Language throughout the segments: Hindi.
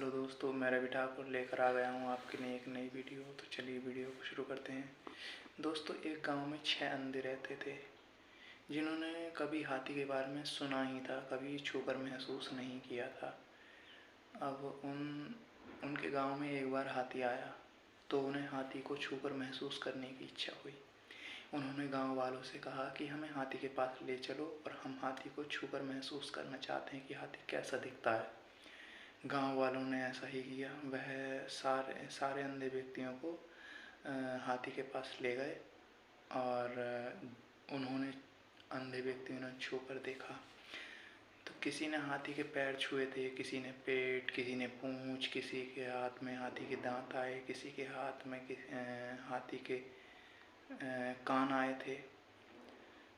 हेलो दोस्तों, मैं रवि ठाकुर लेकर आ गया हूँ आपके लिए एक नई वीडियो। तो चलिए वीडियो को शुरू करते हैं। दोस्तों, एक गांव में 6 अंधे रहते थे जिन्होंने कभी हाथी के बारे में सुना ही था, कभी छूकर महसूस नहीं किया था। अब उनके गांव में एक बार हाथी आया तो उन्हें हाथी को छूकर महसूस करने की इच्छा हुई। उन्होंने गांव वालों से कहा कि हमें हाथी के पास ले चलो और हम हाथी को छूकर महसूस करना चाहते हैं कि हाथी कैसा दिखता है। गांव वालों ने ऐसा ही किया। वह सारे अंधे व्यक्तियों को हाथी के पास ले गए और उन्होंने अंधे व्यक्तियों ने छूकर देखा तो किसी ने हाथी के पैर छुए थे, किसी ने पेट, किसी ने पूंछ, किसी के हाथ में हाथी के दांत आए, किसी के हाथ में हाथी के कान आए थे।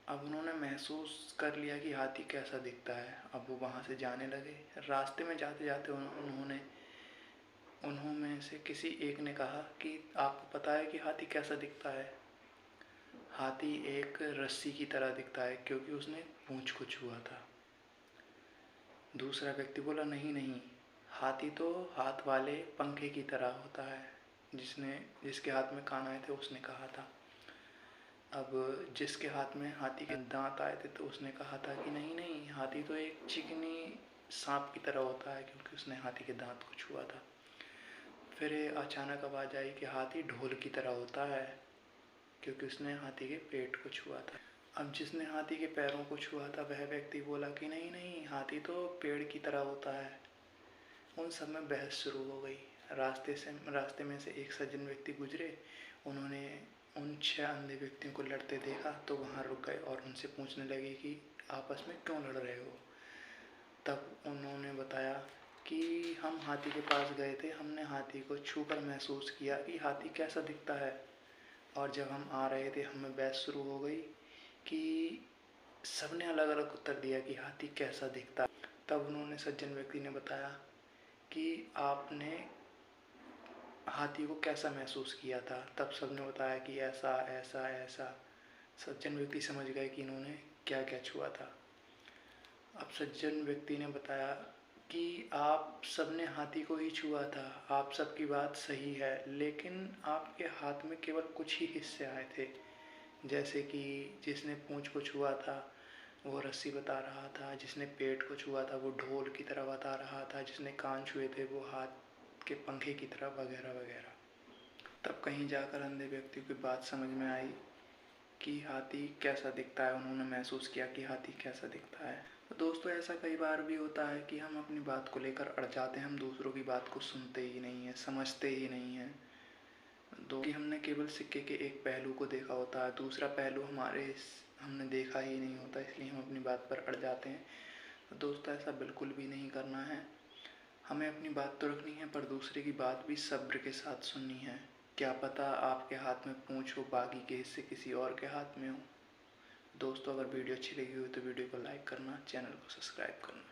अब उन्होंने महसूस कर लिया कि हाथी कैसा दिखता है। अब वो वहाँ से जाने लगे। रास्ते में जाते जाते उन्होंने से किसी एक ने कहा कि आपको पता है कि हाथी कैसा दिखता है? हाथी एक रस्सी की तरह दिखता है क्योंकि उसने पूंछ को छुआ था। दूसरा व्यक्ति बोला, नहीं नहीं, हाथी तो हाथ वाले पंखे की तरह होता है। जिसके हाथ में कान आए थे उसने कहा था। अब जिसके हाथ में हाथी के दांत आए थे तो उसने कहा था कि नहीं नहीं, हाथी तो एक चिकनी सांप की तरह होता है क्योंकि उसने हाथी के दांत को छुआ था। फिर अचानक आवाज़ आई कि हाथी ढोल की तरह होता है क्योंकि उसने हाथी के पेट को छुआ था। अब जिसने हाथी के पैरों को छुआ था वह व्यक्ति बोला कि नहीं नहीं, हाथी तो पेड़ की तरह होता है। उन सब में बहस शुरू हो गई। रास्ते में से एक सज्जन व्यक्ति गुजरे। उन्होंने उन 6 अंधे व्यक्तियों को लड़ते देखा तो वहाँ रुक गए और उनसे पूछने लगे कि आपस में क्यों लड़ रहे हो। तब उन्होंने बताया कि हम हाथी के पास गए थे, हमने हाथी को छूकर महसूस किया कि हाथी कैसा दिखता है, और जब हम आ रहे थे हमें बहस शुरू हो गई कि सबने अलग अलग उत्तर दिया कि हाथी कैसा दिखता है। तब उन्होंने सज्जन व्यक्ति ने बताया कि आपने हाथी को कैसा महसूस किया था। तब सबने बताया कि ऐसा ऐसा ऐसा। सज्जन व्यक्ति समझ गए कि इन्होंने क्या क्या छुआ था। अब सज्जन व्यक्ति ने बताया कि आप सबने हाथी को ही छुआ था, आप सबकी बात सही है, लेकिन आपके हाथ में केवल कुछ ही हिस्से आए थे। जैसे कि जिसने पूंछ को छुआ था वो रस्सी बता रहा था, जिसने पेट को छुआ था वो ढोल की तरह बता रहा था, जिसने कान छुए थे वो हाथ के पंखे की तरह, वगैरह वगैरह। तब कहीं जाकर अंधे व्यक्ति को बात समझ में आई कि हाथी कैसा दिखता है। उन्होंने महसूस किया कि हाथी कैसा दिखता है। तो दोस्तों, ऐसा कई बार भी होता है कि हम अपनी बात को लेकर अड़ जाते हैं, हम दूसरों की बात को सुनते ही नहीं हैं, समझते ही नहीं हैं। कि हमने केवल सिक्के के एक पहलू को देखा होता है, दूसरा पहलू हमने देखा ही नहीं होता, इसलिए हम अपनी बात पर अड़ जाते हैं। तो दोस्तों, ऐसा बिल्कुल भी नहीं करना है। हमें अपनी बात तो रखनी है पर दूसरे की बात भी सब्र के साथ सुननी है। क्या पता आपके हाथ में पूंछ हो, बाकी के हिस्से किसी और के हाथ में हो। दोस्तों, अगर वीडियो अच्छी लगी हो तो वीडियो को लाइक करना, चैनल को सब्सक्राइब करना।